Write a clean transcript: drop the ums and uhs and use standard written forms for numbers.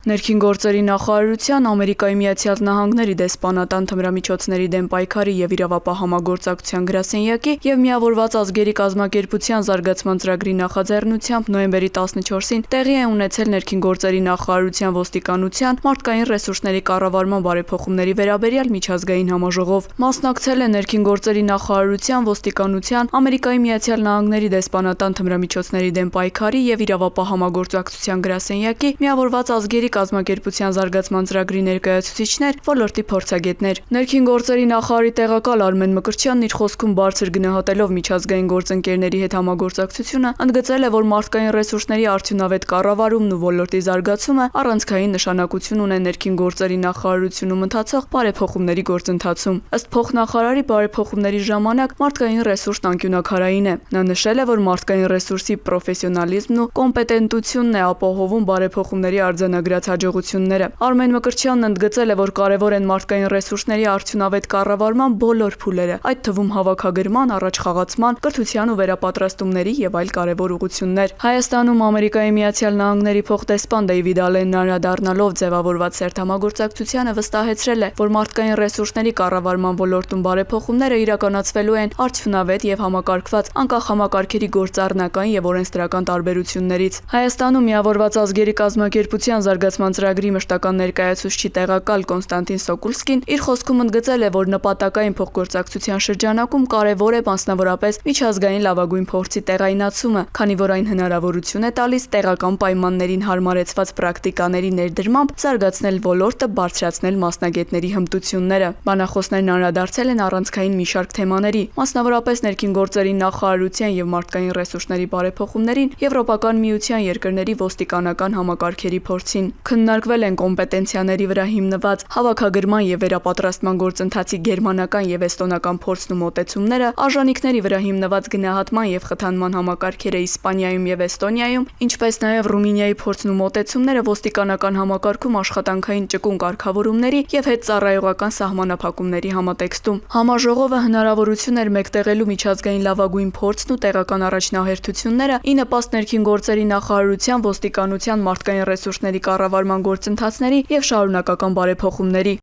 Ներքին գործերի նախարարության, Ամերիկայի Միացյալ Նահանգների դեսպանատան թմրամիջոցների դեմ պայքարի և իրավապահ համագործակցության գրասենյակի և Միավորված ազգերի կազմակերպության զարգացման ծրագրի նախաձեռնությամբ նոյեմբերի 14-ին տեղի է ունեցել Ներքին գործերի նախարարության ոստիկանության մարդկային ռեսուրսների կառավարման բարեփոխումների վերաբերյալ միջազգային համաժողով։ Մասնակցել է Ներքին գործերի նախարարության, ոստիկանության, Ամերիկայի Միացյալ Նահանգների դեսպանատան թմրամիջոցների դեմ պայքարի և իրավապահ համագործակցության գրասենյակի Միավորված ազգերի կազմակերպության զարգացման ծրագրի ներկայացուցիչներ, ոլորտի փորձագետներ։ Ներքին գործերի նախարարի տեղակալ Արմեն Մկրտչյանն իր խոսքում բարձր գնահատելով միջազգային գործընկերների հետ համագործակցությունը, ընդգծել է, որ մարդկային ռեսուրսների արդյունավետ կառավարումն ու ոլորտի զարգացումը առանցքային նշանակություն ունեն ներքին գործերի նախարարությունում ընթացող բարեփոխումների գործընթացում։ Ըստ փոխնախարարի, բարեփոխումների ժամանակ մարդկային ռեսուրսն անկյունաքարային է։ Նա նշել է, որ մարդկային ռեսուրսի պրոֆեսիոնալիզմն ու կոմպետենտությունն է ապահովում բարեփոխումների արձանագրած հաջողությունները։ Արմեն Մկրտչյանն ընդգծել է, որ կարևոր են մարդկային ռեսուրսների արդյունավետ կառավարման բոլոր փուլերը, այդ թվում հավաքագրման, առաջխաղացման, կրթության ու վերապատրաստումների և այլ կարևոր ուղղություններ։ Հայաստանում Ամերիկայի Միացյալ Նահանգների փոխդեսպան Դեյվիդ Ալենն անդրադառնալով ձևավորված սերտ համագործակցությանը վստահեցրել է, որ մարդկային ռեսուրսների կառավարման ոլորտում բարեփոխումները իրականացվելու են արդյունավետ և համակարգված, անկախ համակարգերի գործառնական և օրենսդրական տարբերություններից։ Հայաստանում Միավորված ազգերի կազմակերպության զարգացման ծրագրի մշտական ներկայացուցչի տեղակալ Կոնստանտին Սոկուլսկին իր խոսքում ընդգծել է, որ նպատակային փոխգործակցության շրջանակում կարևոր է մասնավորապես միջազգային լավագույն փորձի տեղայնացումը, քանի որ այն հնարավորություն է տալիս տեղական պայմաններին հարմարեցված պրակտիկաների ներդրմամբ զարգացնել ոլորտը, բարձրացնել մասնագետների հմտությունները։ Բանախոսներն անդրադարձել են առանցքային մի շարք թեմաների, մասնավորապես ներքին գործերի նախարարության և մարդկային ռեսուրսների բարեփոխումներին, Եվրոպական միության երկրների ոստիկանական համակարգերի փորձին։ Քննարկվել են կոմպետենցիաների վրա հիմնված հավաքագրման և վերապատրաստման գործընթացի գերմանական և էստոնական փորձն ու մոտեցումները, արժանինքների վրա հիմնված գնահատման և խթանման համակարգերը Իսպանիայում և Էստոնիայում, ինչպես նաև Ռումինիայի փորձն ու մոտեցումները ոստիկանական համակարգում աշխատանքային ճկուն կարգավորումների և հետծառայողական սահմանափակումների համատեքստում։ Համաժողովը հնարավորություն էր մեկտեղելու միջազգային լավագույն փորձն ու տեղական առաջնահերթությունները ի նպաստ ներքին գործերի նախարարության, ոստիկանության, մարդկային ռեսուրսների կառավարման գործընթացների և շարունակական բարեփոխումների։